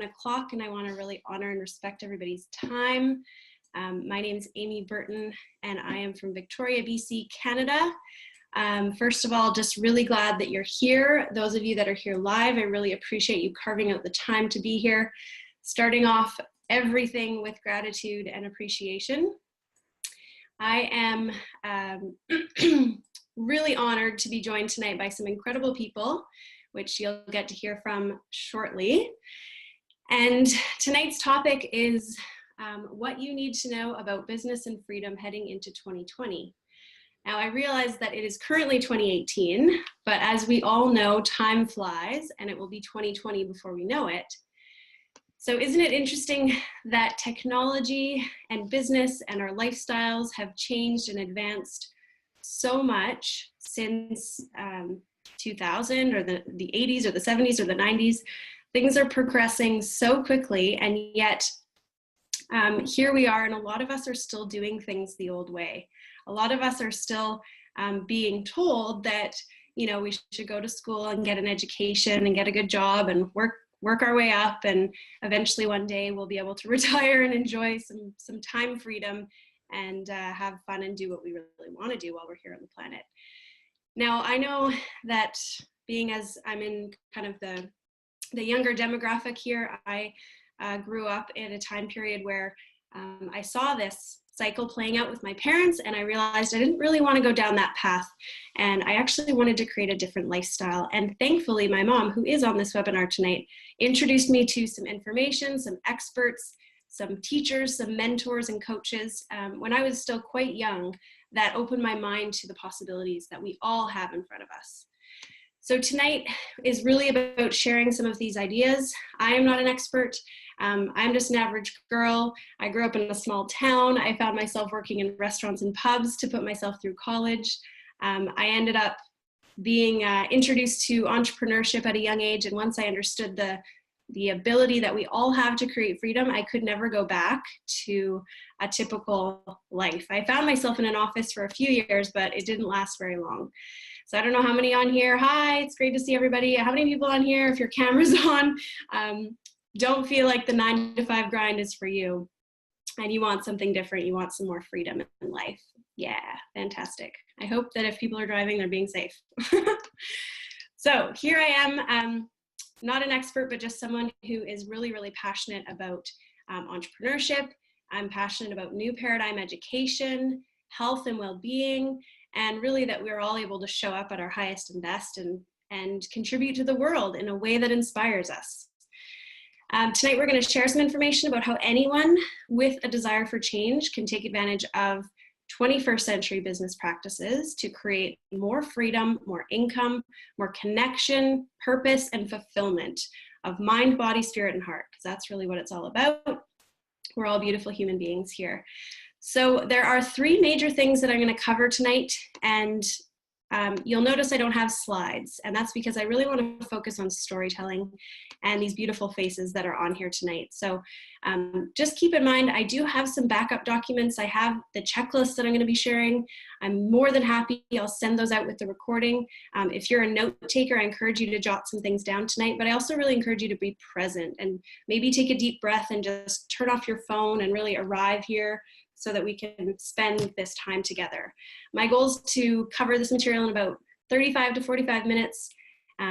o'clock, and I want to really honor and respect everybody's time. My name is Amy Burton, and I am from Victoria, BC, Canada. First of all, just really glad that you're here. Those of you that are here live, I really appreciate you carving out the time to be here. Starting off everything with gratitude and appreciation. I am really honored to be joined tonight by some incredible people, which you'll get to hear from shortly. And tonight's topic is what you need to know about business and freedom heading into 2020. Now, I realize that it is currently 2018, but as we all know, time flies and it will be 2020 before we know it. So isn't it interesting that technology and business and our lifestyles have changed and advanced so much since 2000 or the 80s or the 70s or the 90s? Things are progressing so quickly, and yet here we are, and a lot of us are still doing things the old way. A lot of us are still being told that, you know, we should go to school and get an education and get a good job and work our way up, and eventually one day we'll be able to retire and enjoy some time freedom and have fun and do what we really want to do while we're here on the planet. Now, I know that being as I'm in kind of the younger demographic here, I grew up in a time period where I saw this cycle playing out with my parents, and I realized I didn't really want to go down that path, and I actually wanted to create a different lifestyle. And thankfully, my mom, who is on this webinar tonight, introduced me to some information, some experts, some teachers, some mentors and coaches when I was still quite young, that opened my mind to the possibilities that we all have in front of us. So tonight is really about sharing some of these ideas. I am not an expert. I'm just an average girl. I grew up in a small town. I found myself working in restaurants and pubs to put myself through college. I ended up being introduced to entrepreneurship at a young age, and once I understood the ability that we all have to create freedom, I could never go back to a typical life. I found myself in an office for a few years, but it didn't last very long. So I don't know how many on here. Hi, it's great to see everybody. How many people on here, if your camera's on, don't feel like the 9-to-5 grind is for you and you want something different, you want some more freedom in life. Yeah, fantastic. I hope that if people are driving, they're being safe. So here I am, not an expert, but just someone who is really, really passionate about entrepreneurship. I'm passionate about new paradigm education, health and well-being, and really that we're all able to show up at our highest and best and contribute to the world in a way that inspires us. Tonight we're going to share some information about how anyone with a desire for change can take advantage of 21st century business practices to create more freedom, more income, more connection, purpose, and fulfillment of mind, body, spirit, and heart, because that's really what it's all about. We're all beautiful human beings here. So there are three major things that I'm going to cover tonight, and you'll notice I don't have slides, and that's because I really want to focus on storytelling and these beautiful faces that are on here tonight. So just keep in mind, I do have some backup documents. I have the checklist that I'm going to be sharing. I'm more than happy. I'll send those out with the recording. If you're a note taker, I encourage you to jot some things down tonight, but I also really encourage you to be present and maybe take a deep breath and just turn off your phone and really arrive here so that we can spend this time together. My goal is to cover this material in about 35 to 45 minutes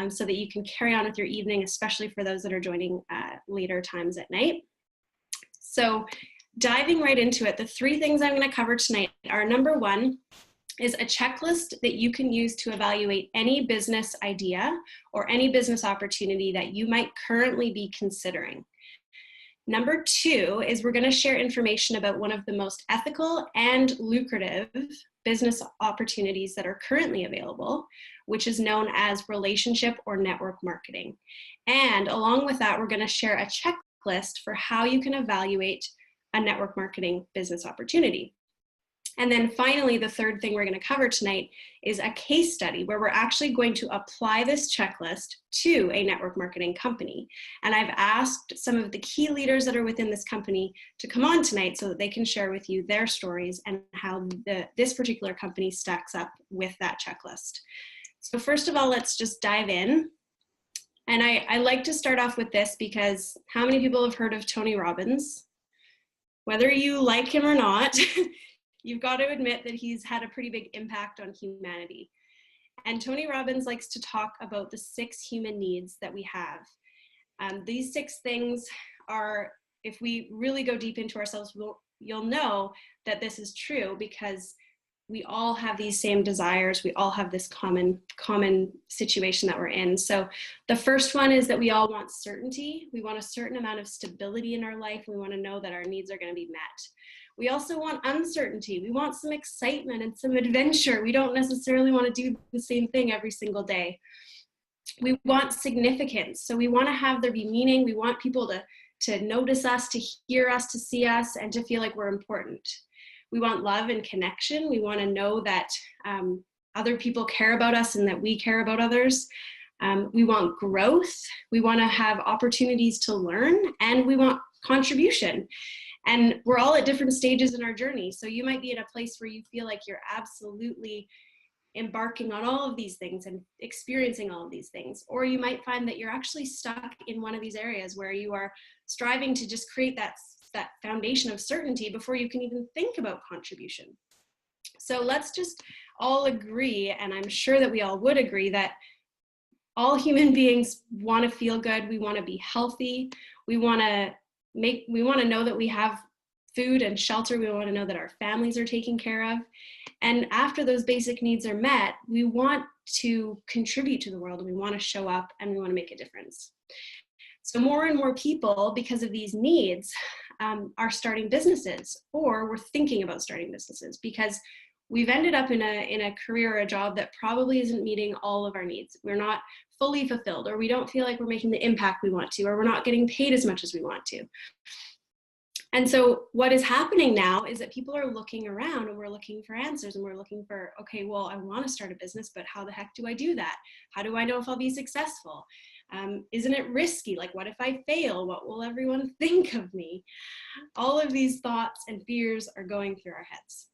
so that you can carry on with your evening, especially for those that are joining later times at night. So diving right into it, the three things I'm gonna cover tonight are: number one is a checklist that you can use to evaluate any business idea or any business opportunity that you might currently be considering. Number two is we're going to share information about one of the most ethical and lucrative business opportunities that are currently available, which is known as relationship or network marketing. And along with that, we're going to share a checklist for how you can evaluate a network marketing business opportunity. And then finally, the third thing we're going to cover tonight is a case study where we're actually going to apply this checklist to a network marketing company. And I've asked some of the key leaders that are within this company to come on tonight so that they can share with you their stories and how this particular company stacks up with that checklist. So first of all, let's just dive in. And I like to start off with this because how many people have heard of Tony Robbins? Whether you like him or not, you've got to admit that he's had a pretty big impact on humanity. And Tony Robbins likes to talk about the 6 human needs that we have. These 6 things are, if we really go deep into ourselves, you'll know that this is true because we all have these same desires. We all have this common situation that we're in. So the first one is that we all want certainty. We want a certain amount of stability in our life. We want to know that our needs are going to be met. We also want uncertainty. We want some excitement and some adventure. We don't necessarily want to do the same thing every single day. We want significance. So we want to have there be meaning. We want people to notice us, to hear us, to see us, and to feel like we're important. We want love and connection. We want to know that other people care about us and that we care about others. We want growth. We want to have opportunities to learn, and we want contribution. And we're all at different stages in our journey. So you might be in a place where you feel like you're absolutely embarking on all of these things and experiencing all of these things. Or you might find that you're actually stuck in one of these areas where you are striving to just create that foundation of certainty before you can even think about contribution. So let's just all agree, and I'm sure that we all would agree, that all human beings want to feel good. We want to be healthy. We want to know that we have food and shelter. We want to know that our families are taken care of. And after those basic needs are met, we want to contribute to the world. We want to show up and we want to make a difference. So more and more people, because of these needs, are starting businesses, or we're thinking about starting businesses because we've ended up in a career or a job that probably isn't meeting all of our needs. We're not fully fulfilled, or we don't feel like we're making the impact we want to, or we're not getting paid as much as we want to. And so what is happening now is that people are looking around and we're looking for answers, and we're looking for, okay, well, I want to start a business, but how the heck do I do that? How do I know if I'll be successful? Isn't it risky? Like, what if I fail? What will everyone think of me? All of these thoughts and fears are going through our heads.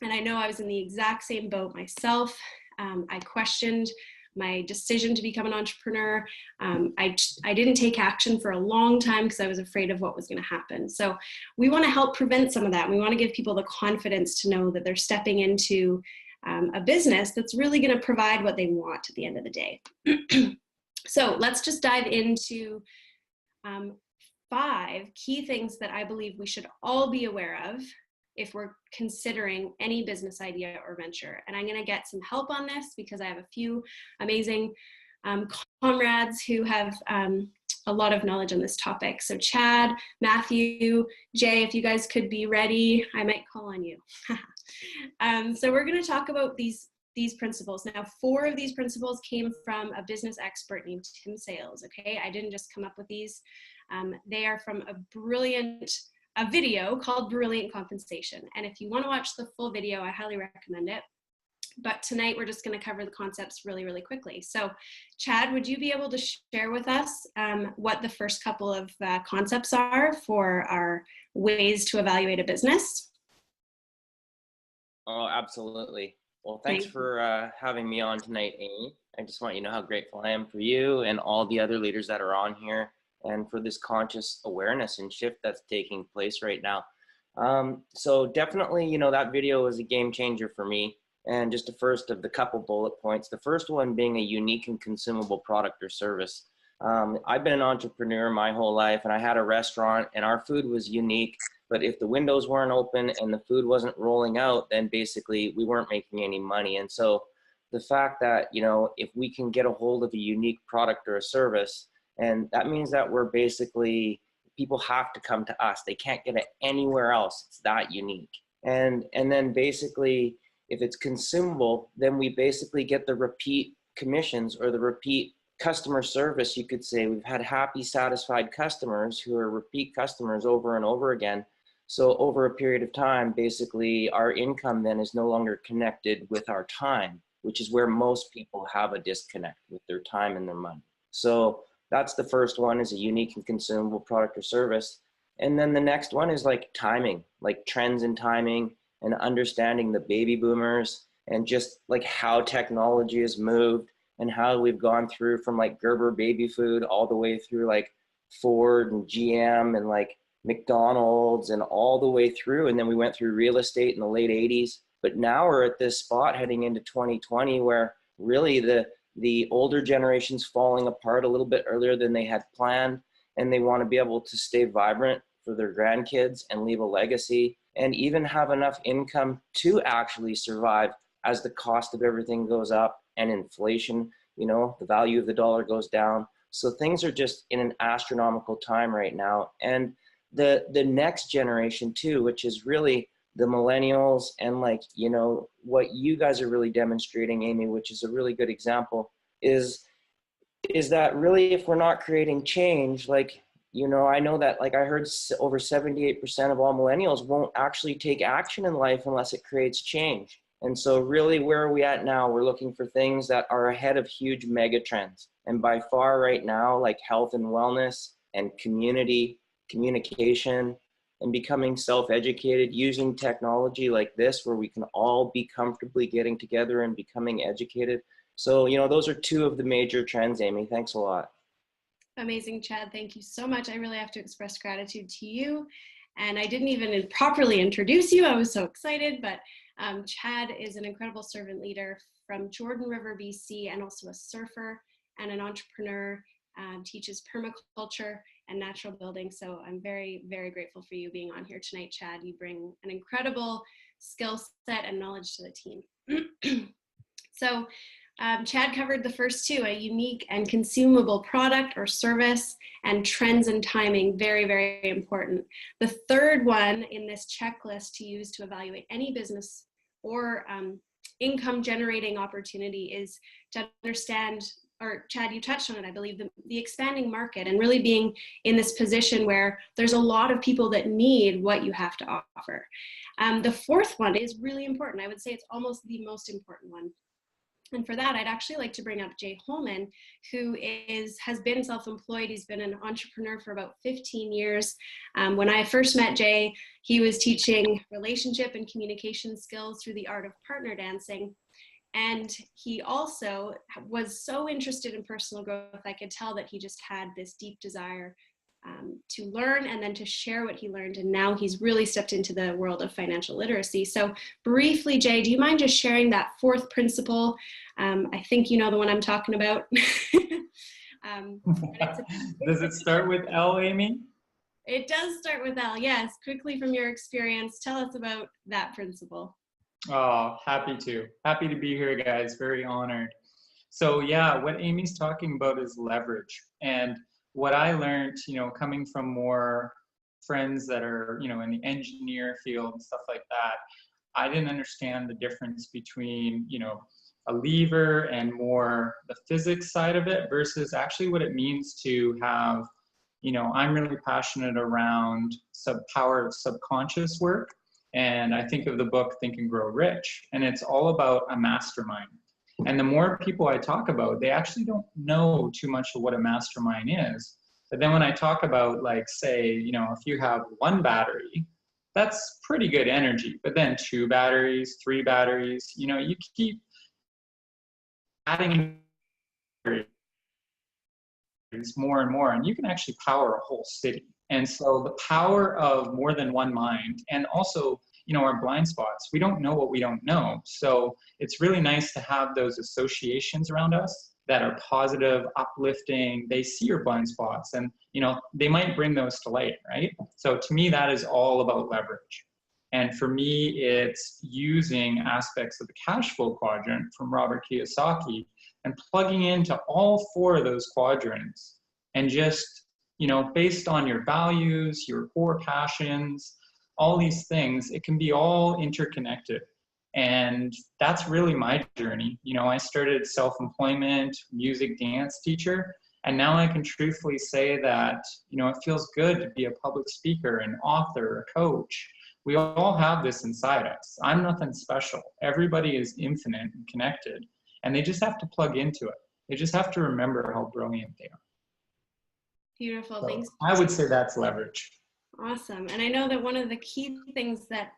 And I know I was in the exact same boat myself. I questioned my decision to become an entrepreneur. I didn't take action for a long time because I was afraid of what was going to happen. So we want to help prevent some of that. We want to give people the confidence to know that they're stepping into a business that's really going to provide what they want at the end of the day. So let's just dive into 5 key things that I believe we should all be aware of if we're considering any business idea or venture. And I'm going to get some help on this because I have a few amazing comrades who have a lot of knowledge on this topic. So Chad, Matthew, Jay, if you guys could be ready, I might call on you. So we're going to talk about these principles. Now, 4 of these principles came from a business expert named Tim Sales, okay? I didn't just come up with these. They are from a video called Brilliant Compensation. And if you want to watch the full video, I highly recommend it. But tonight we're just going to cover the concepts really, really quickly. So Chad, would you be able to share with us what the first couple of concepts are for our ways to evaluate a business? Oh, absolutely. Well, thanks for having me on tonight, Amy. I just want you to know how grateful I am for you and all the other leaders that are on here, and for this conscious awareness and shift that's taking place right now. So definitely, that video was a game changer for me. And just the first of the couple bullet points, the first one being a unique and consumable product or service. I've been an entrepreneur my whole life, and I had a restaurant, and our food was unique. But if the windows weren't open and the food wasn't rolling out, then basically we weren't making any money. And so the fact that, if we can get a hold of a unique product or a service, and that means that we're basically, people have to come to us. They can't get it anywhere else. It's that unique. And then basically, if it's consumable, then we basically get the repeat commissions or the repeat customer service, you could say. We've had happy, satisfied customers who are repeat customers over and over again. So over a period of time, basically our income then is no longer connected with our time, which is where most people have a disconnect with their time and their money. So that's the first one, is a unique and consumable product or service. And then the next one is like timing, like trends in timing, and understanding the baby boomers and just like how technology has moved. and how we've gone through from like Gerber baby food all the way through like Ford and GM and like McDonald's and all the way through. And then we went through real estate in the late 80s. But now we're at this spot heading into 2020 where really the older generation's falling apart a little bit earlier than they had planned, and they want to be able to stay vibrant for their grandkids and leave a legacy and even have enough income to actually survive as the cost of everything goes up and inflation, you know, the value of the dollar goes down. So things are just in an astronomical time right now. And the next generation too, which is really the millennials and like, you know, what you guys are really demonstrating, Amy, which is a really good example, is that really if we're not creating change, like, you know, I know that like I heard over 78% of all millennials won't actually take action in life unless it creates change. And so really where are we at now? We're looking for things that are ahead of huge mega trends. And by far right now, like health and wellness and community, communication, and becoming self-educated using technology like this, where we can all be comfortably getting together and becoming educated. So, you know, those are two of the major trends, Amy. Thanks a lot. Amazing, Chad. Thank you so much. I really have to express gratitude to you. And I didn't even properly introduce you. I was so excited, but Chad is an incredible servant leader from Jordan River, BC, and also a surfer and an entrepreneur, teaches permaculture and natural building. So I'm very, very grateful for you being on here tonight, Chad. You bring an incredible skill set and knowledge to the team. So Chad covered the first two, a unique and consumable product or service, and trends and timing, very, very important. The third one in this checklist to use to evaluate any business or income generating opportunity is to understand, or Chad, you touched on it, I believe, the expanding market and really being in this position where there's a lot of people that need what you have to offer. The fourth one is really important. I would say it's almost the most important one. And for that, I'd actually like to bring up Jay Holman, who has been self-employed. He's been an entrepreneur for about 15 years. When I first met Jay, he was teaching relationship and communication skills through the art of partner dancing. And he also was so interested in personal growth. I could tell that he just had this deep desire to learn and then to share what he learned. And now he's really stepped into the world of financial literacy. So briefly, Jay, do you mind just sharing that fourth principle? I think you know the one I'm talking about. Does it start with L, Amy? It does start with L, yes. Quickly from your experience, tell us about that principle. Oh, happy to. Happy to be here, guys. Very honored. So yeah, what Amy's talking about is leverage. And what I learned, you know, coming from more friends that are, you know, in the engineer field and stuff like that, I didn't understand the difference between, you know, a lever and more the physics side of it versus actually what it means to have, you know, I'm really passionate around power of subconscious work. And I think of the book Think and Grow Rich, and it's all about a mastermind. And the more people I talk about, they actually don't know too much of what a mastermind is. But then when I talk about, like, say, you know, if you have one battery, that's pretty good energy. But then 2 batteries, 3 batteries, you know, you keep adding more and more, and you can actually power a whole city. And so the power of more than one mind, and also, you know, our blind spots, we don't know what we don't know. So it's really nice to have those associations around us that are positive, uplifting. They see your blind spots and, you know, they might bring those to light, right? So to me, that is all about leverage. And for me, it's using aspects of the cash flow quadrant from Robert Kiyosaki and plugging into all 4 of those quadrants and just, you know, based on your values, your core passions, all these things, it can be all interconnected. And that's really my journey. You know, I started self-employment, music, dance teacher, and now I can truthfully say that, you know, it feels good to be a public speaker, an author, a coach. We all have this inside us. I'm nothing special. Everybody is infinite and connected, and they just have to plug into it. They just have to remember how brilliant they are. Beautiful, So thanks. I would say that's leverage. Awesome. And I know that one of the key things that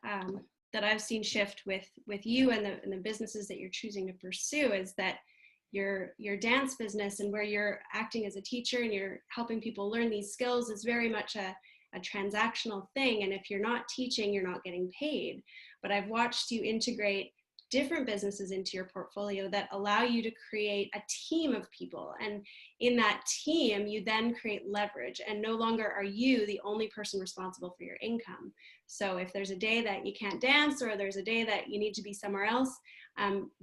that I've seen shift with you and the businesses that you're choosing to pursue is that your dance business and where you're acting as a teacher and you're helping people learn these skills is very much a transactional thing. And if you're not teaching, you're not getting paid. But I've watched you integrate different businesses into your portfolio that allow you to create a team of people. And in that team, you then create leverage, and no longer are you the only person responsible for your income. So if there's a day that you can't dance, or there's a day that you need to be somewhere else,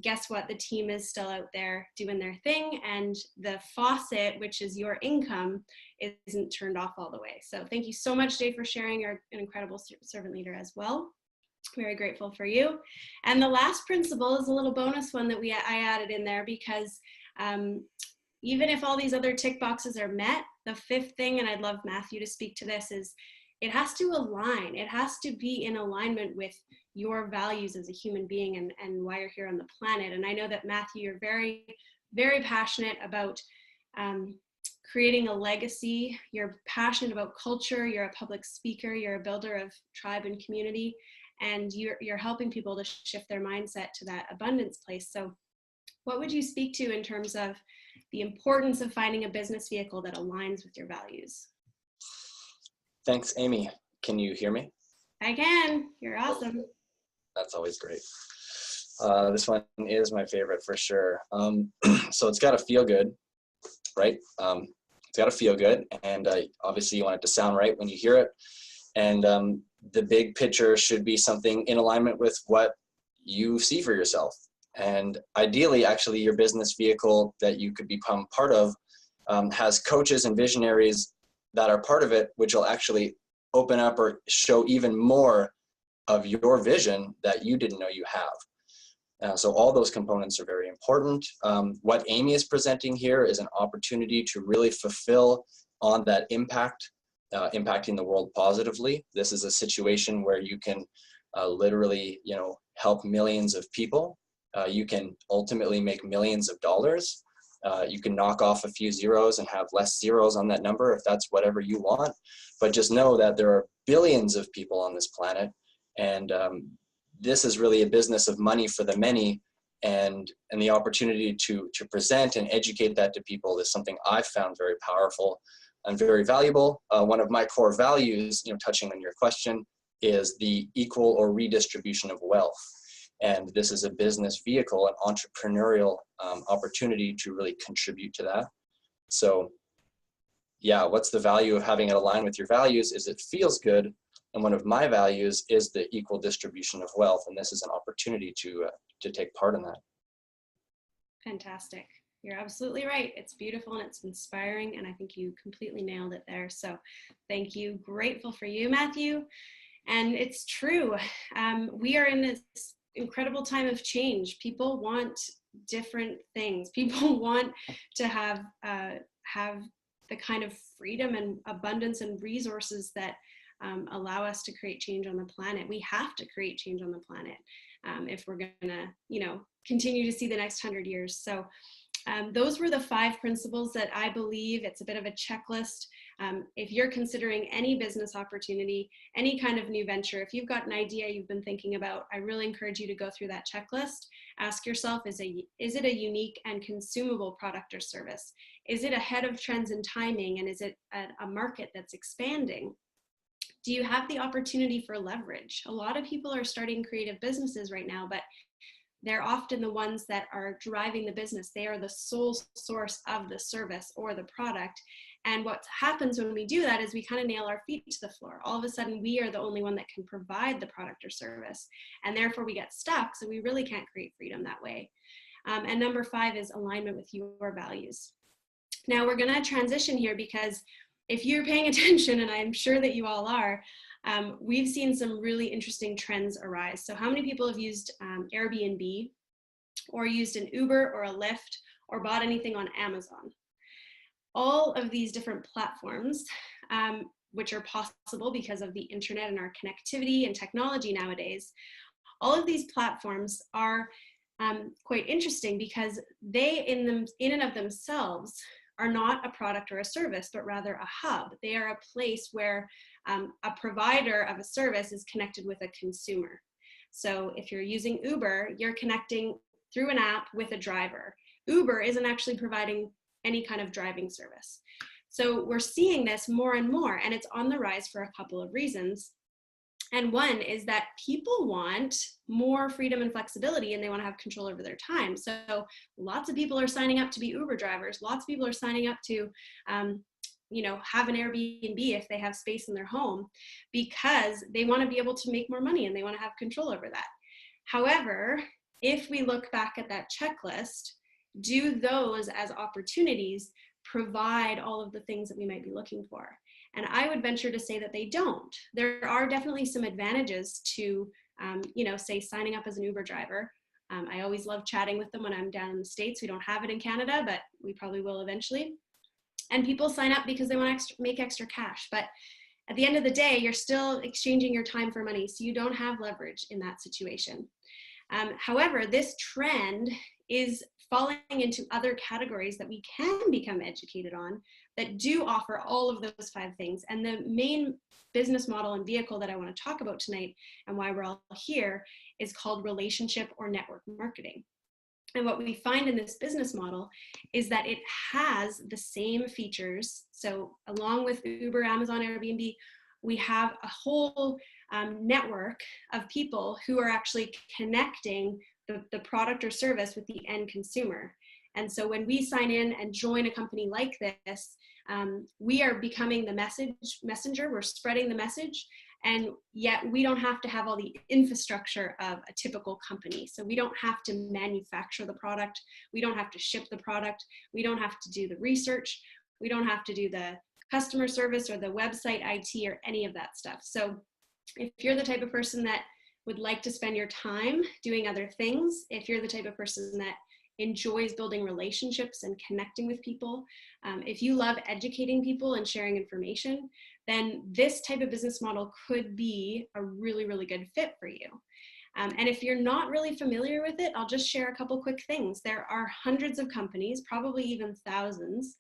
guess what? The team is still out there doing their thing, and the faucet, which is your income, isn't turned off all the way. So thank you so much, Dave, for sharing. You're an incredible servant leader as well. Very grateful for you. And the last principle is a little bonus one that I added in there because even if all these other tick boxes are met, the fifth thing, and I'd love Matthew to speak to this, is it has to align. It has to be in alignment with your values as a human being and why you're here on the planet. And I know that, Matthew, you're very, very passionate about creating a legacy. You're passionate about culture. You're a public speaker. You're a builder of tribe and community. And you're helping people to shift their mindset to that abundance place. So what would you speak to in terms of the importance of finding a business vehicle that aligns with your values? Thanks, Amy. Can you hear me? I can. You're awesome. That's always great. This one is my favorite for sure. So it's got to feel good, right? It's got to feel good. And obviously you want it to sound right when you hear it. And the big picture should be something in alignment with what you see for yourself. And ideally, actually, your business vehicle that you could become part of has coaches and visionaries that are part of it, which will actually open up or show even more of your vision that you didn't know you have. So all those components are very important. What Amy is presenting here is an opportunity to really fulfill on that impact, impacting the world positively. This is a situation where you can literally, help millions of people. You can ultimately make millions of dollars. You can knock off a few zeros and have less zeros on that number if that's whatever you want. But just know that there are billions of people on this planet, and this is really a business of money for the many. And the opportunity to present and educate that to people is something I've found very powerful and very valuable. One of my core values, touching on your question, is the equal or redistribution of wealth. And this is a business vehicle, an entrepreneurial opportunity to really contribute to that. So yeah, what's the value of having it align with your values is it feels good. And one of my values is the equal distribution of wealth. And this is an opportunity to take part in that. Fantastic. You're absolutely right. It's beautiful and it's inspiring. And I think you completely nailed it there. So thank you. Grateful for you, Matthew. And it's true. We are in this incredible time of change. People want different things. People want to have the kind of freedom and abundance and resources that allow us to create change on the planet. We have to create change on the planet if we're gonna, continue to see the next 100 years. So those were the 5 principles that I believe. It's a bit of a checklist. If you're considering any business opportunity, any kind of new venture, if you've got an idea you've been thinking about, I really encourage you to go through that checklist. Ask yourself, is it a unique and consumable product or service? Is it ahead of trends and timing? And is it a market that's expanding? Do you have the opportunity for leverage? A lot of people are starting creative businesses right now, but they're often the ones that are driving the business. They are the sole source of the service or the product. And what happens when we do that is we kind of nail our feet to the floor. All of a sudden, we are the only one that can provide the product or service. And therefore, we get stuck. So we really can't create freedom that way. And number 5 is alignment with your values. Now, we're going to transition here because if you're paying attention, and I'm sure that you all are, we've seen some really interesting trends arise. So how many people have used Airbnb or used an Uber or a Lyft or bought anything on Amazon? All of these different platforms, which are possible because of the internet and our connectivity and technology nowadays, all of these platforms are quite interesting because they in and of themselves are not a product or a service, but rather a hub. They are a place where a provider of a service is connected with a consumer. So if you're using Uber, you're connecting through an app with a driver. Uber isn't actually providing any kind of driving service. So we're seeing this more and more, and it's on the rise for a couple of reasons. And one is that people want more freedom and flexibility, and they want to have control over their time. So lots of people are signing up to be Uber drivers. Lots of people are signing up to, have an Airbnb if they have space in their home, because they want to be able to make more money and they want to have control over that. However, if we look back at that checklist, do those as opportunities provide all of the things that we might be looking for? And I would venture to say that they don't. There are definitely some advantages to, say signing up as an Uber driver. I always love chatting with them when I'm down in the States. We don't have it in Canada, but we probably will eventually. And people sign up because they want to make extra cash. But at the end of the day, you're still exchanging your time for money, so you don't have leverage in that situation. However, this trend is falling into other categories that we can become educated on that do offer all of those 5 things. And the main business model and vehicle that I want to talk about tonight, and why we're all here, is called relationship or network marketing. And what we find in this business model is that it has the same features. So along with Uber, Amazon, Airbnb, we have a whole network of people who are actually connecting the product or service with the end consumer. And so when we sign in and join a company like this, we are becoming the messenger, we're spreading the message, and yet we don't have to have all the infrastructure of a typical company. So we don't have to manufacture the product, we don't have to ship the product, we don't have to do the research, we don't have to do the customer service or the website IT or any of that stuff. So if you're the type of person that would like to spend your time doing other things, if you're the type of person that enjoys building relationships and connecting with people, if you love educating people and sharing information, then this type of business model could be a really, really good fit for you. And if you're not really familiar with it, I'll just share a couple quick things. There are hundreds of companies, probably even thousands,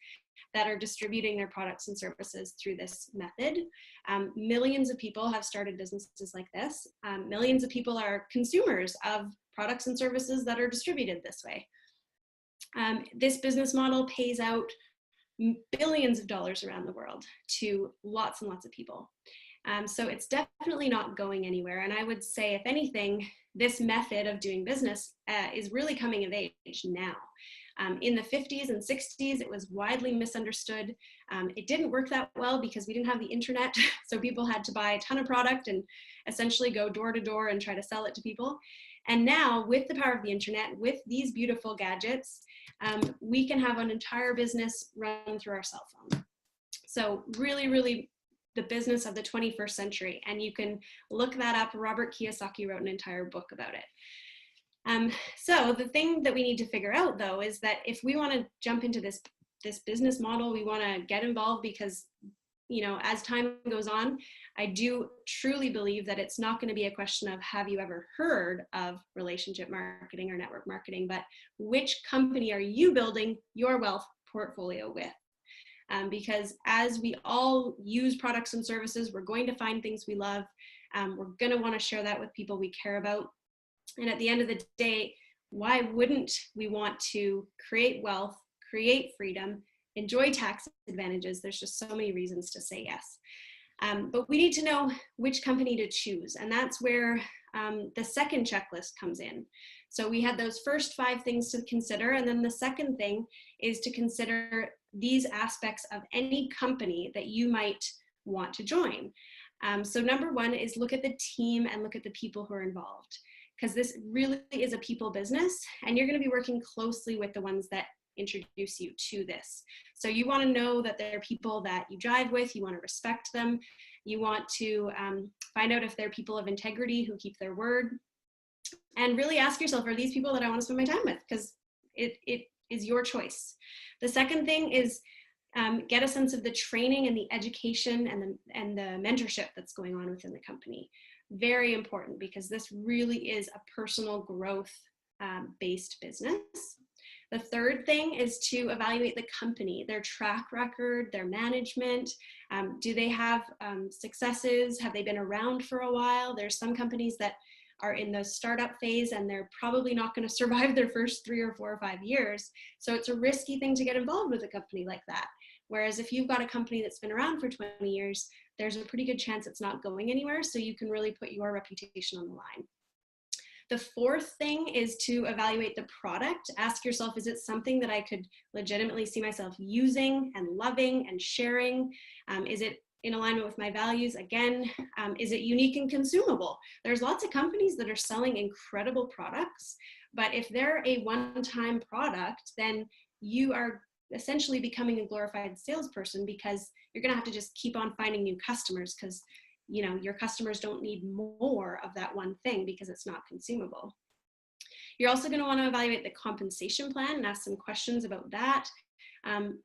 that are distributing their products and services through this method. Millions of people have started businesses like this. Millions of people are consumers of products and services that are distributed this way. This business model pays out billions of dollars around the world to lots and lots of people. So it's definitely not going anywhere. And I would say, if anything, this method of doing business is really coming of age now. In the 50s and 60s, it was widely misunderstood. It didn't work that well because we didn't have the internet. So people had to buy a ton of product and essentially go door to door and try to sell it to people. And now, with the power of the internet, with these beautiful gadgets, we can have an entire business run through our cell phone. So really, really the business of the 21st century. And you can look that up. Robert Kiyosaki wrote an entire book about it. So the thing that we need to figure out, though, is that if we want to jump into this business model, we want to get involved because, as time goes on, I do truly believe that it's not going to be a question of, have you ever heard of relationship marketing or network marketing, but which company are you building your wealth portfolio with? Because as we all use products and services, we're going to find things we love. We're going to want to share that with people we care about. And at the end of the day, why wouldn't we want to create wealth, create freedom, enjoy tax advantages? There's just so many reasons to say yes. But we need to know which company to choose. And that's where the second checklist comes in. So we had those first 5 things to consider. And then the second thing is to consider these aspects of any company that you might want to join. So number 1 is look at the team and look at the people who are involved, because this really is a people business, and you're going to be working closely with the ones that introduce you to this. So you want to know that they're people that you drive with, you want to respect them, you want to find out if they're people of integrity who keep their word, and really ask yourself, are these people that I want to spend my time with? Because it is your choice. The second thing is get a sense of the training and the education and the mentorship that's going on within the company. Very important, because this really is a personal growth based business. The third thing is to evaluate the company, their track record, their management. Do they have successes? Have they been around for a while? There's some companies that are in the startup phase and they're probably not going to survive their first 3 or 4 or 5 years. So it's a risky thing to get involved with a company like that. Whereas if you've got a company that's been around for 20 years, there's a pretty good chance it's not going anywhere. So you can really put your reputation on the line. The fourth thing is to evaluate the product. Ask yourself, is it something that I could legitimately see myself using and loving and sharing? Is it in alignment with my values? Again, is it unique and consumable? There's lots of companies that are selling incredible products, but if they're a one-time product, then you are essentially becoming a glorified salesperson, because you're going to have to just keep on finding new customers, because your customers don't need more of that one thing because it's not consumable. You're also going to want to evaluate the compensation plan and ask some questions about that.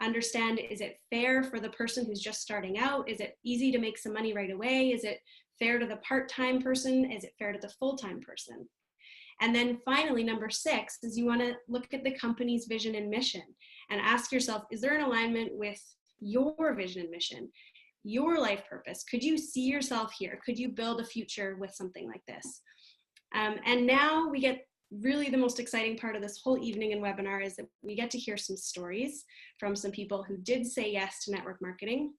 Understand, is it fair for the person who's just starting out? Is it easy to make some money right away? Is it fair to the part-time person? Is it fair to the full-time person? And then finally, number 6 is you want to look at the company's vision and mission and ask yourself, is there an alignment with your vision and mission, your life purpose? Could you see yourself here? Could you build a future with something like this? And now we get really the most exciting part of this whole evening and webinar, is that we get to hear some stories from some people who did say yes to network marketing.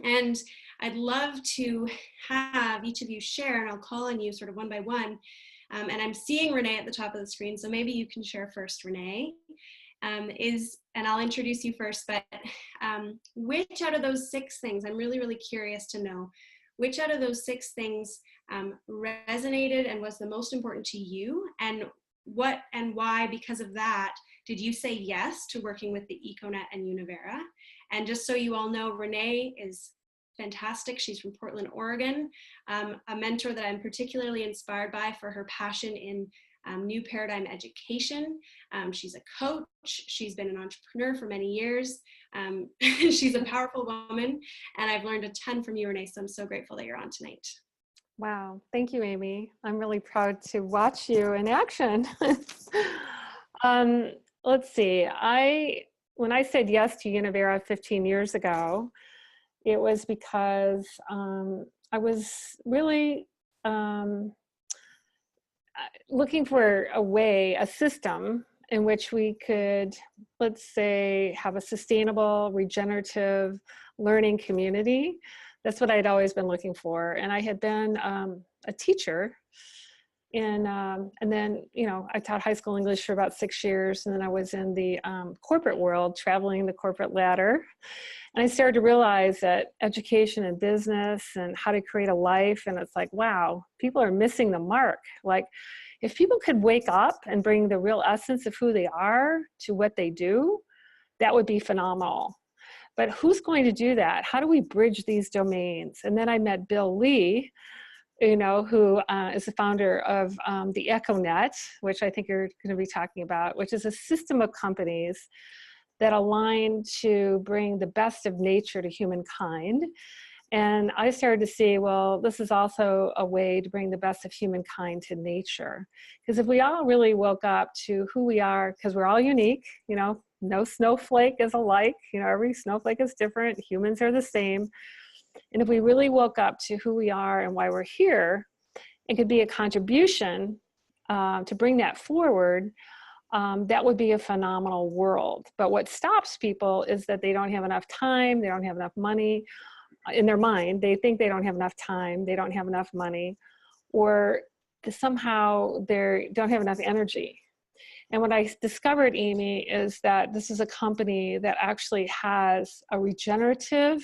And I'd love to have each of you share, and I'll call on you sort of one by one. And I'm seeing Renee at the top of the screen, so maybe you can share first, Renee. And I'll introduce you first, but which out of those 6 things, I'm really, really curious to know, which out of those 6 things resonated and was the most important to you, and what and why, because of that, did you say yes to working with the Econet and Univera? And just so you all know, Renee is fantastic. She's from Portland, Oregon, a mentor that I'm particularly inspired by for her passion in new paradigm education. She's a coach. She's been an entrepreneur for many years. She's a powerful woman, and I've learned a ton from you, Renee, so I'm so grateful that you're on tonight. Wow, thank you, Amy. I'm really proud to watch you in action. Let's see, when I said yes to Univera 15 years ago, it was because I was really looking for a system in which we could, let's say, have a sustainable, regenerative learning community. That's what I'd always been looking for. And I had been a teacher, and then, I taught high school English for about 6 years, and then I was in the corporate world, traveling the corporate ladder. And I started to realize that education and business and how to create a life, and it's like, wow, people are missing the mark. Like, if people could wake up and bring the real essence of who they are to what they do, that would be phenomenal. But who's going to do that? How do we bridge these domains? And then I met Bill Lee, who is the founder of the Econet, which I think you're going to be talking about, which is a system of companies that align to bring the best of nature to humankind. And I started to see, well, this is also a way to bring the best of humankind to nature. Because if we all really woke up to who we are, because we're all unique, no snowflake is alike, every snowflake is different, humans are the same. And if we really woke up to who we are and why we're here, it could be a contribution to bring that forward, that would be a phenomenal world. But what stops people is that they don't have enough time, they don't have enough money. In their mind, they think they don't have enough time, they don't have enough money, or somehow they don't have enough energy. And what I discovered, Amy, is that this is a company that actually has a regenerative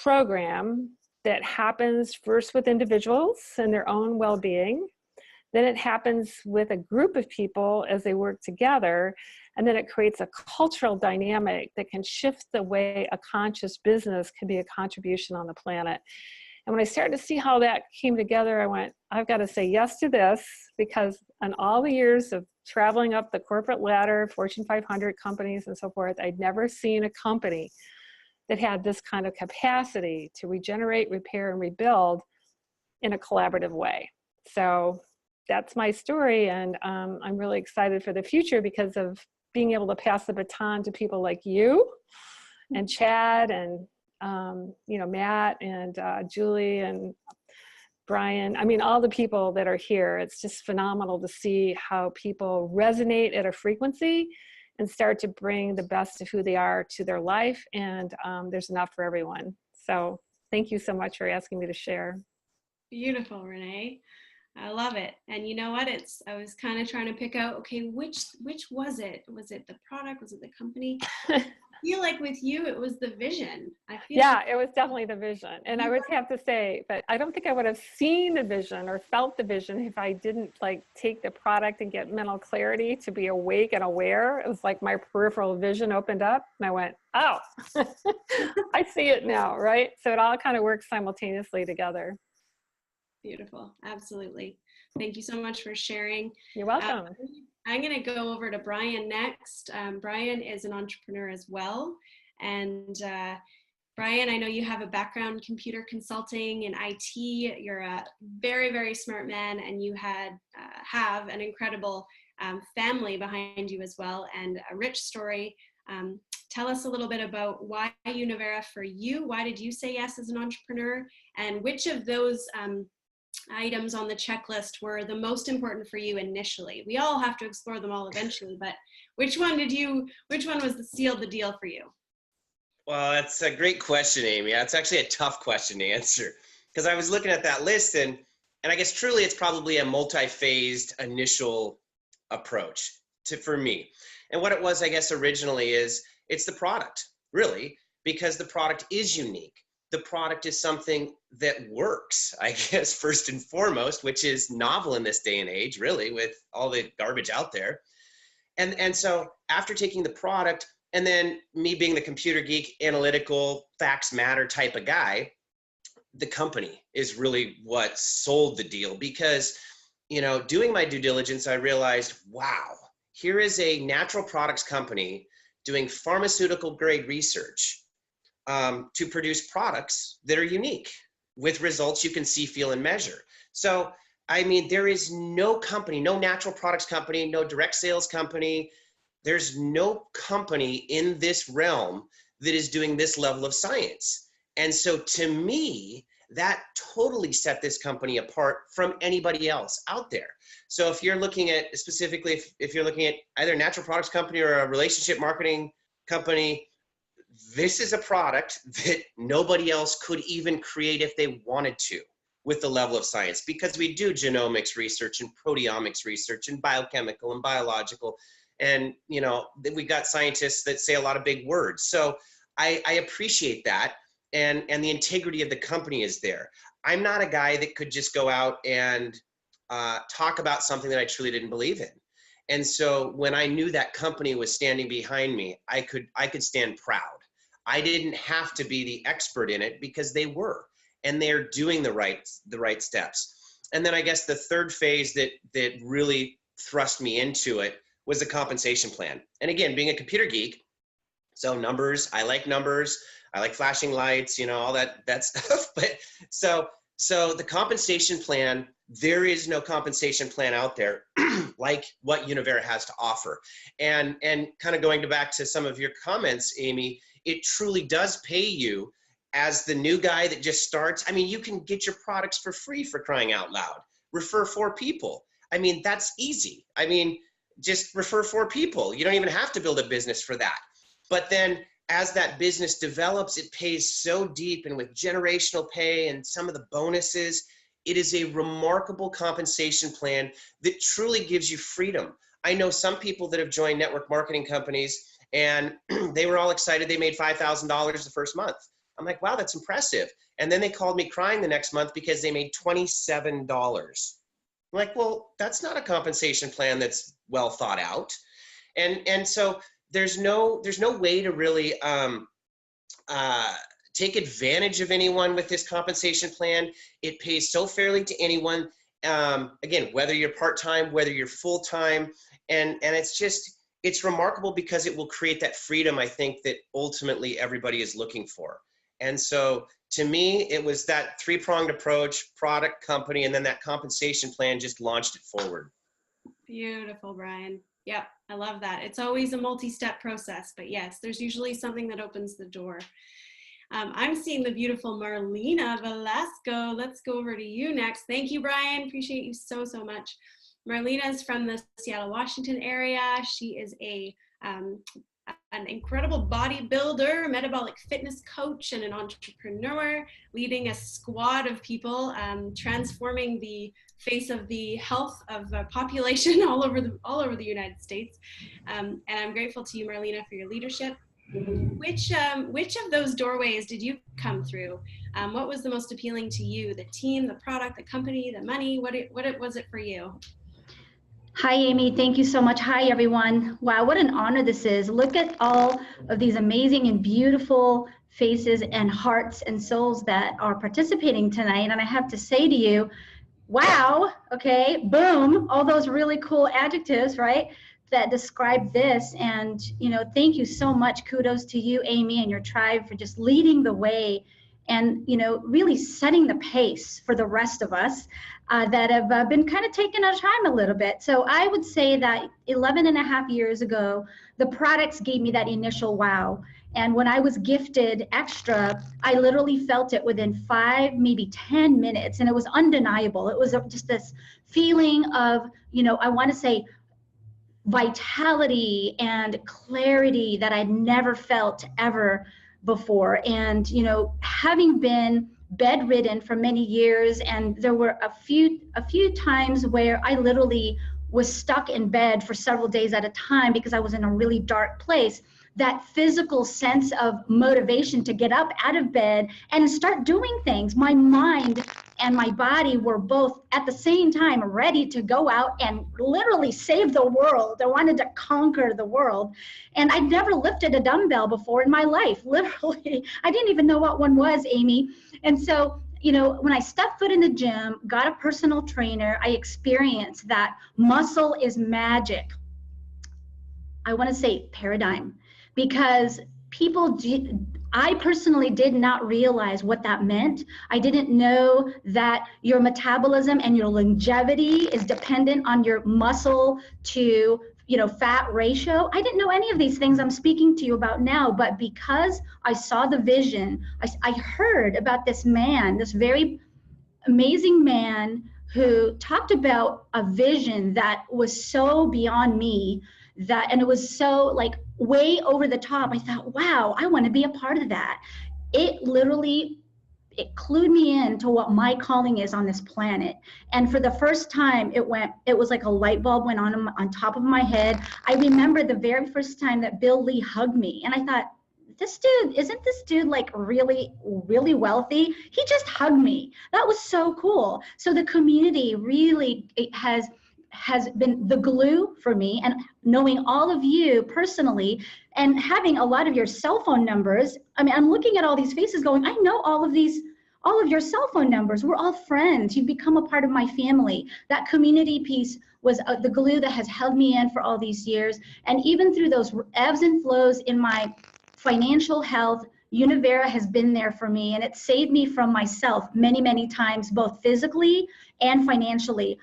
program that happens first with individuals and their own well-being. Then it happens with a group of people as they work together. And then it creates a cultural dynamic that can shift the way a conscious business can be a contribution on the planet. And when I started to see how that came together, I went, I've got to say yes to this, because in all the years of traveling up the corporate ladder, Fortune 500 companies and so forth, I'd never seen a company that had this kind of capacity to regenerate, repair, and rebuild in a collaborative way. So that's my story, and I'm really excited for the future because of being able to pass the baton to people like you and Chad and Matt and Julie and Brian, I mean, all the people that are here. It's just phenomenal to see how people resonate at a frequency and start to bring the best of who they are to their life. And there's enough for everyone. So thank you so much for asking me to share. Beautiful, Renee. I love it. And you know what? I was kind of trying to pick out, okay, which was it? Was it the product? Was it the company? I feel like with you, it was the vision. It was definitely the vision. And I would have to say, but I don't think I would have seen the vision or felt the vision if I didn't like take the product and get mental clarity to be awake and aware. It was like my peripheral vision opened up and I went, oh, I see it now, right? So it all kind of works simultaneously together. Beautiful. Absolutely. Thank you so much for sharing. You're welcome. I'm going to go over to Brian next. Brian is an entrepreneur as well. And Brian, I know you have a background in computer consulting and IT. You're a very, very smart man, and you have an incredible family behind you as well, and a rich story. Tell us a little bit about why Univera for you. Why did you say yes as an entrepreneur? And which of those items on the checklist were the most important for you initially? We all have to explore them all eventually, but which one was sealed the deal for you? Well, that's a great question, Amy. That's actually a tough question to answer, because I was looking at that list and I guess truly it's probably a multi-phased initial approach for me. And what it was, I guess, originally is it's the product, really, because the product is unique. The product is something that works, I guess, first and foremost, which is novel in this day and age, really, with all the garbage out there. And so after taking the product, and then me being the computer geek, analytical, facts matter type of guy, the company is really what sold the deal. Because, you know, doing my due diligence, I realized, wow, here is a natural products company doing pharmaceutical grade research to produce products that are unique with results you can see, feel, and measure. So, I mean, there is no company, no natural products company, no direct sales company. There's no company in this realm that is doing this level of science. And so to me, that totally set this company apart from anybody else out there. So if you're looking at specifically, if you're looking at either a natural products company or a relationship marketing company, this is a product that nobody else could even create if they wanted to with the level of science, because we do genomics research and proteomics research and biochemical and biological. And, you know, we got scientists that say a lot of big words. So I appreciate that. And the integrity of the company is there. I'm not a guy that could just go out and talk about something that I truly didn't believe in. And so when I knew that company was standing behind me, I could stand proud. I didn't have to be the expert in it because they were, and they're doing the right steps. And then I guess the third phase that really thrust me into it was the compensation plan. And again, being a computer geek, so numbers, I like flashing lights, you know, all that stuff. But so the compensation plan, there is no compensation plan out there like what Univera has to offer. And kind of going back to some of your comments, Amy, it truly does pay you as the new guy that just starts. I mean, you can get your products for free, for crying out loud. Refer 4 people. I mean, that's easy. I mean, just refer 4 people. You don't even have to build a business for that. But then as that business develops, it pays so deep, and with generational pay and some of the bonuses, it is a remarkable compensation plan that truly gives you freedom. I know some people that have joined network marketing companies and they were all excited. They made $5,000 the first month. I'm like, wow, that's impressive. And then they called me crying the next month because they made $27. I'm like, well, that's not a compensation plan that's well thought out. And so there's no way to really take advantage of anyone with this compensation plan. It pays so fairly to anyone. Again, whether you're part-time, whether you're full-time, and it's remarkable because it will create that freedom, I think, that ultimately everybody is looking for. And so to me, it was that 3-pronged approach: product, company, and then that compensation plan just launched it forward. Beautiful, Brian. Yep, I love that. It's always a multi-step process, but yes, there's usually something that opens the door. I'm seeing the beautiful Marlena Velasco. Let's go over to you next. Thank you, Brian. Appreciate you so, so much. Marlena is from the Seattle, Washington area. She is an incredible bodybuilder, metabolic fitness coach, and an entrepreneur, leading a squad of people, transforming the face of the health of the population all over the United States. And I'm grateful to you, Marlena, for your leadership. Which of those doorways did you come through? What was the most appealing to you? The team, the product, the company, the money? What was it for you? Hi, Amy. Thank you so much. Hi, everyone. Wow, what an honor this is. Look at all of these amazing and beautiful faces and hearts and souls that are participating tonight. And I have to say to you, wow, okay, boom, all those really cool adjectives, right, that describe this. And, thank you so much. Kudos to you, Amy, and your tribe for just leading the way and, really setting the pace for the rest of us that have been kind of taking our time a little bit. So I would say that 11 and a half years ago, the products gave me that initial wow. And when I was gifted extra, I literally felt it within 5, maybe 10 minutes. And it was undeniable. It was just this feeling of, I want to say vitality and clarity that I'd never felt ever before. And, having been bedridden for many years, and there were a few times where I literally was stuck in bed for several days at a time because I was in a really dark place. That physical sense of motivation to get up out of bed and start doing things, my mind and my body were both at the same time ready to go out and literally save the world. I wanted to conquer the world. And I'd never lifted a dumbbell before in my life, literally. I didn't even know what one was, Amy. And so, when I stepped foot in the gym, got a personal trainer, I experienced that muscle is magic. I want to say paradigm, because I personally did not realize what that meant. I didn't know that your metabolism and your longevity is dependent on your muscle to fat ratio. I didn't know any of these things I'm speaking to you about now, but because I saw the vision, I heard about this man, this very amazing man who talked about a vision that was so beyond me, and it was so like way over the top. I thought, wow, I want to be a part of that. It clued me into what my calling is on this planet. And for the first time, it was like a light bulb went on top of my head. I remember the very first time that Bill Lee hugged me, and I thought, isn't this dude like really, really wealthy? He just hugged me. That was so cool. So the community really has been the glue for me, and knowing all of you personally and having a lot of your cell phone numbers. I mean, I'm looking at all these faces going, I know all of your cell phone numbers. We're all friends. You've become a part of my family. That community piece was the glue that has held me in for all these years. And even through those ebbs and flows in my financial health, Univera has been there for me, and it saved me from myself many, many times, both physically and financially.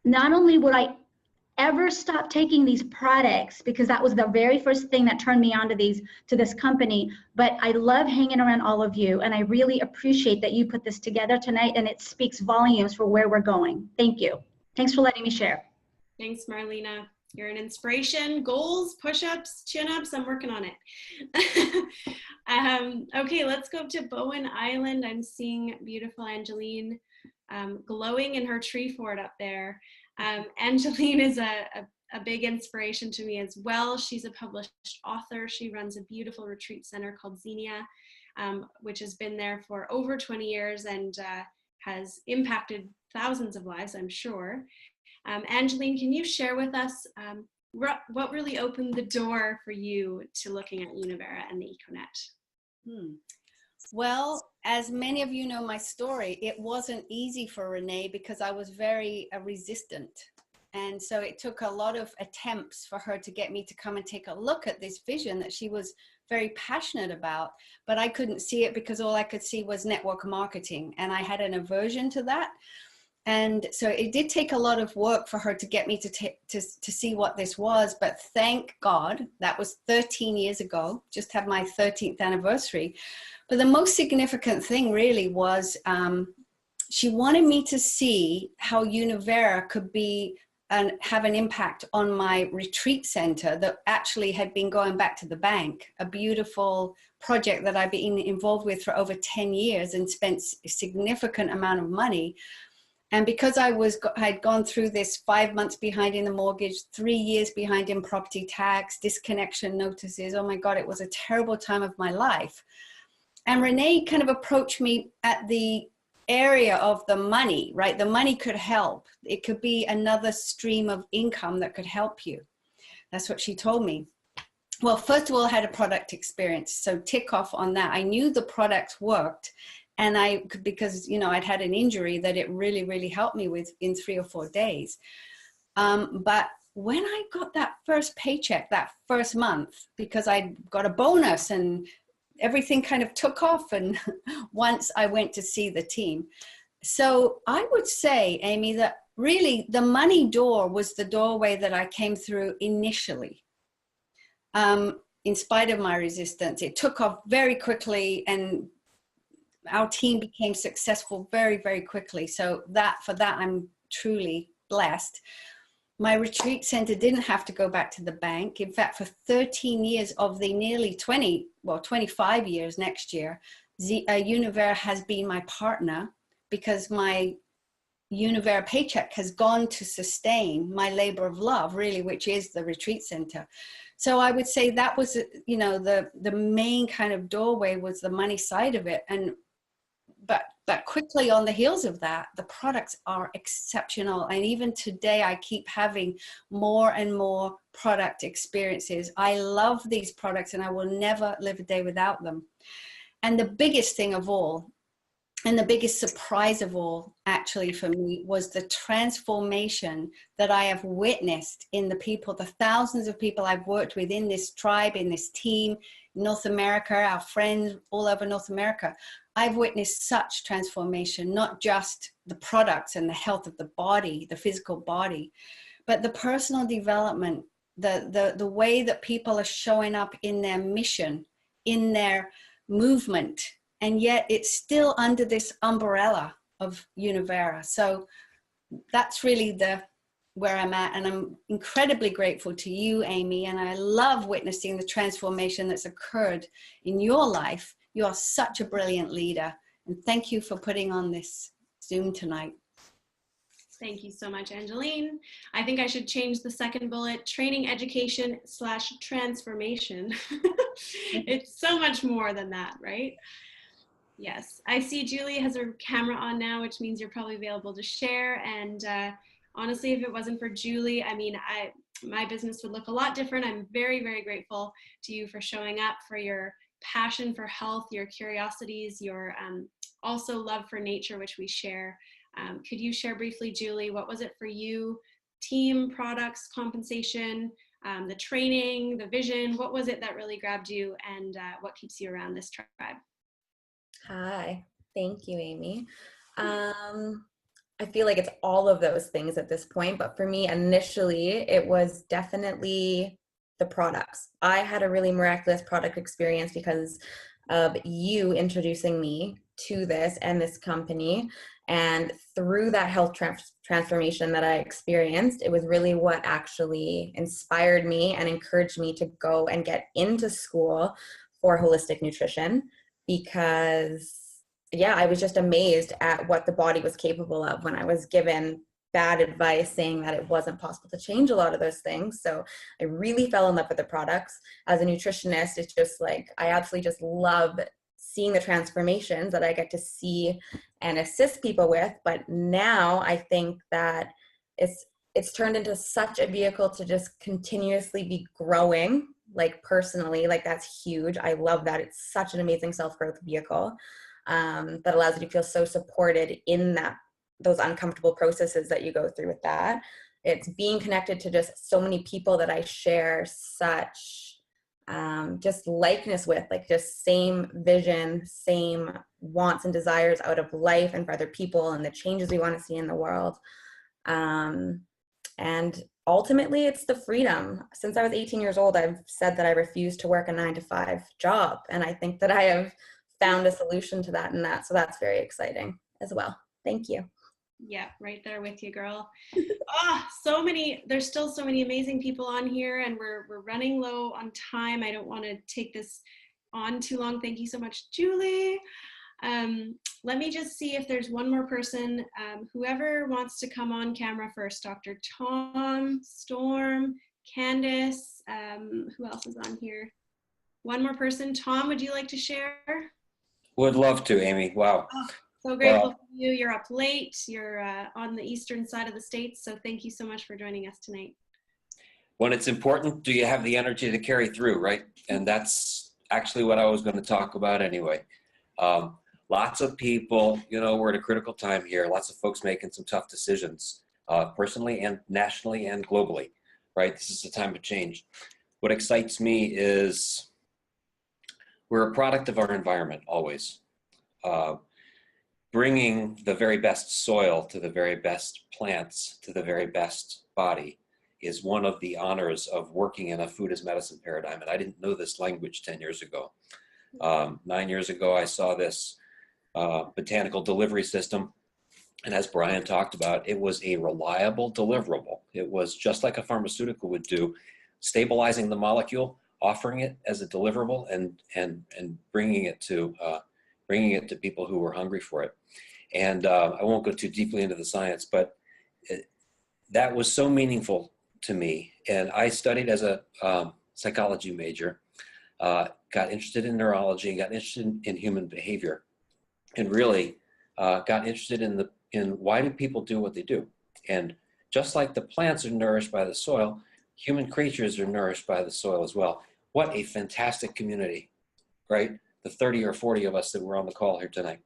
Not only would I ever stop taking these products, because that was the very first thing that turned me on to this company, but I love hanging around all of you, and I really appreciate that you put this together tonight, and it speaks volumes for where we're going. Thank you. Thanks for letting me share. Thanks, Marlena. You're an inspiration. Goals, push-ups, chin-ups, I'm working on it. Okay, let's go to Bowen Island. I'm seeing beautiful Angeline glowing in her tree fort up there. Angeline is a big inspiration to me as well. She's a published author. She runs a beautiful retreat center called Xenia, which has been there for over 20 years and has impacted thousands of lives, I'm sure. Angeline, can you share with us what really opened the door for you to looking at Univera and the EcoNet? Well, as many of you know my story, it wasn't easy for Renee because I was very resistant. And so it took a lot of attempts for her to get me to come and take a look at this vision that she was very passionate about, but I couldn't see it because all I could see was network marketing. And I had an aversion to that. And so it did take a lot of work for her to get me to see what this was. But thank God, that was 13 years ago, just had my 13th anniversary. But the most significant thing really was she wanted me to see how Univera could be and have an impact on my retreat center that actually had been going back to the bank, a beautiful project that I've been involved with for over 10 years and spent a significant amount of money. And because I had gone through this 5 months behind in the mortgage, 3 years behind in property tax, disconnection notices, oh my God, it was a terrible time of my life. And Renee kind of approached me at the area of the money, right? The money could help. It could be another stream of income that could help you. That's what she told me. Well, first of all, I had a product experience. So tick off on that. I knew the products worked. And because, you know, I'd had an injury that it really, really helped me with in 3 or 4 days. But when I got that first paycheck, that first month, because I got a bonus and everything kind of took off, and once I went to see the team. So I would say, Amy, that really the money door was the doorway that I came through initially. In spite of my resistance, it took off very quickly, and our team became successful very, very quickly. So for that, I'm truly blessed. My retreat center didn't have to go back to the bank. In fact, for 13 years of the nearly 25 years next year, Univera has been my partner, because my Univera paycheck has gone to sustain my labor of love, really, which is the retreat center. So I would say that was, you know, the main kind of doorway was the money side of it. But quickly on the heels of that, the products are exceptional. And even today, I keep having more and more product experiences. I love these products and I will never live a day without them. And the biggest thing of all, and the biggest surprise of all, actually, for me, was the transformation that I have witnessed in the people, the thousands of people I've worked with in this tribe, in this team, North America, our friends all over North America. I've witnessed such transformation, not just the products and the health of the body, the physical body, but the personal development, the way that people are showing up in their mission, in their movement, and yet it's still under this umbrella of Univera. So that's really where I'm at, and I'm incredibly grateful to you, Amy, and I love witnessing the transformation that's occurred in your life. You are such a brilliant leader, and thank you for putting on this Zoom tonight. Thank you so much, Angeline. I think I should change the second bullet, training, education / transformation. It's so much more than that, right? Yes, I see Julie has her camera on now, which means you're probably available to share. And honestly, if it wasn't for Julie, I mean, my business would look a lot different. I'm very, very grateful to you for showing up, for your passion for health, your curiosities, your also love for nature, which we share. Could you share briefly, Julie, what was it for you? Team, products, compensation, the training, the vision, what was it that really grabbed you, and what keeps you around this tribe? Hi, thank you, Amy. I feel like it's all of those things at this point, but for me, initially, it was definitely the products. I had a really miraculous product experience because of you introducing me to this and this company. And through that health transformation that I experienced, it was really what actually inspired me and encouraged me to go and get into school for holistic nutrition, because yeah, I was just amazed at what the body was capable of when I was given bad advice saying that it wasn't possible to change a lot of those things. So I really fell in love with the products. As a nutritionist, it's just like, I absolutely just love seeing the transformations that I get to see and assist people with. But now I think that it's turned into such a vehicle to just continuously be growing, like personally, like that's huge. I love that. It's such an amazing self-growth vehicle that allows you to feel so supported in those uncomfortable processes that you go through with that. It's being connected to just so many people that I share such just likeness with, like just same vision, same wants and desires out of life and for other people and the changes we want to see in the world. And ultimately it's the freedom. Since I was 18 years old, I've said that I refuse to work a 9-to-5 job. And I think that I have found a solution to that and that. So that's very exciting as well. Thank you. Yeah, right there with you, girl. There's still so many amazing people on here, and we're running low on time. I don't want to take this on too long. Thank you so much, Julie. Let me just see if there's one more person. Whoever wants to come on camera first, Dr. Tom, Storm, Candace, who else is on here? One more person. Tom, would you like to share? Would love to, Amy. Wow. Oh, so grateful for you. You're up late. You're on the eastern side of the States. So thank you so much for joining us tonight. When it's important, do you have the energy to carry through, right? And that's actually what I was going to talk about anyway. Lots of people, you know, we're at a critical time here. Lots of folks making some tough decisions, personally and nationally and globally, right? This is a time of change. What excites me is we're a product of our environment always. Bringing the very best soil to the very best plants to the very best body is one of the honors of working in a food as medicine paradigm. And I didn't know this language 10 years ago. 9 years ago, I saw this botanical delivery system. And as Brian talked about, it was a reliable deliverable. It was just like a pharmaceutical would do, stabilizing the molecule, offering it as a deliverable, and bringing it to people who were hungry for it. And I won't go too deeply into the science, but that was so meaningful to me. And I studied as a psychology major, got interested in neurology, and got interested in human behavior, and really got interested in why do people do what they do. And just like the plants are nourished by the soil, human creatures are nourished by the soil as well. What a fantastic community, right? The 30 or 40 of us that were on the call here tonight.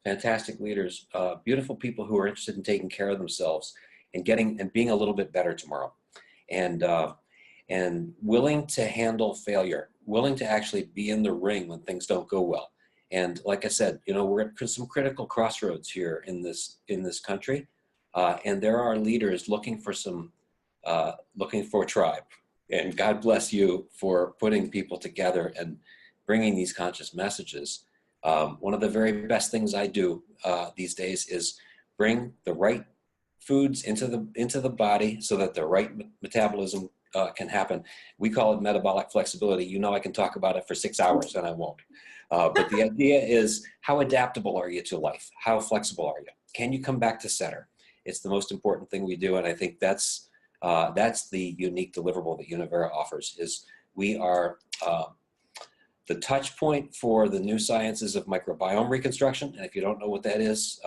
Fantastic leaders, beautiful people who are interested in taking care of themselves and being a little bit better tomorrow. And willing to handle failure, willing to actually be in the ring when things don't go well. And like I said, you know, we're at some critical crossroads here in this country. And there are leaders looking for a tribe. And God bless you for putting people together and bringing these conscious messages. One of the very best things I do these days is bring the right foods into the body so that the right metabolism can happen. We call it metabolic flexibility. You know, I can talk about it for 6 hours and I won't. But the idea is, how adaptable are you to life? How flexible are you? Can you come back to center? It's the most important thing we do, and I think that's the unique deliverable that Univera offers. Is we are the touch point for the new sciences of microbiome reconstruction. And if you don't know what that is,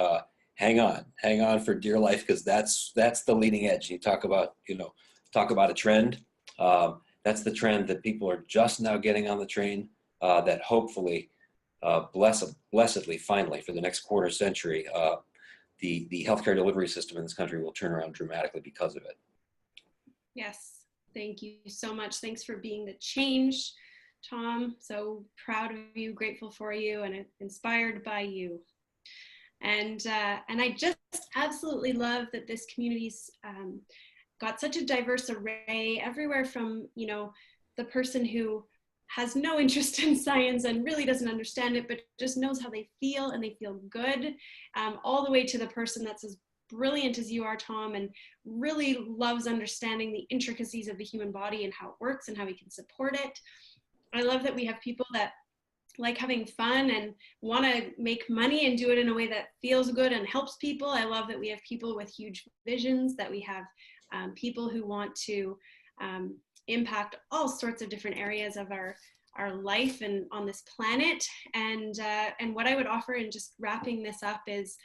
hang on for dear life, because that's the leading edge. You talk about a trend. That's the trend that people are just now getting on the train. That hopefully, blessedly, finally, for the next quarter century, the healthcare delivery system in this country will turn around dramatically because of it. Yes, thank you so much. Thanks for being the change, Tom. So proud of you, grateful for you, and inspired by you. And I just absolutely love that this community's got such a diverse array, everywhere from, you know, the person who has no interest in science and really doesn't understand it, but just knows how they feel and they feel good, all the way to the person that's as brilliant as you are, Tom, and really loves understanding the intricacies of the human body and how it works and how we can support it. I love that we have people that like having fun and want to make money and do it in a way that feels good and helps people. I love that we have people with huge visions, that we have people who want to impact all sorts of different areas of our life and on this planet. And what I would offer in just wrapping this up is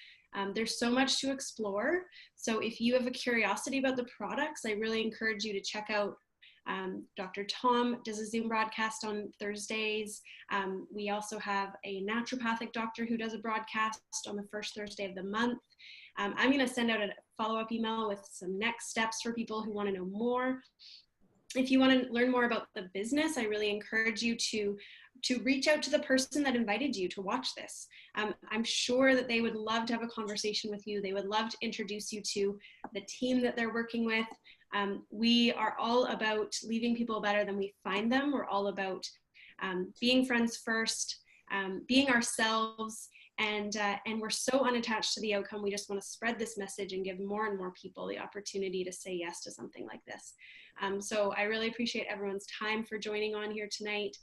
there's so much to explore. So if you have a curiosity about the products, I really encourage you to check out Dr. Tom does a Zoom broadcast on Thursdays. We also have a naturopathic doctor who does a broadcast on the first Thursday of the month. I'm going to send out a follow-up email with some next steps for people who want to know more. If you want to learn more about the business, I really encourage you to reach out to the person that invited you to watch this. I'm sure that they would love to have a conversation with you. They would love to introduce you to the team that they're working with. We are all about leaving people better than we find them. We're all about being friends first, being ourselves, and we're so unattached to the outcome. We just want to spread this message and give more and more people the opportunity to say yes to something like this. So I really appreciate everyone's time for joining on here tonight.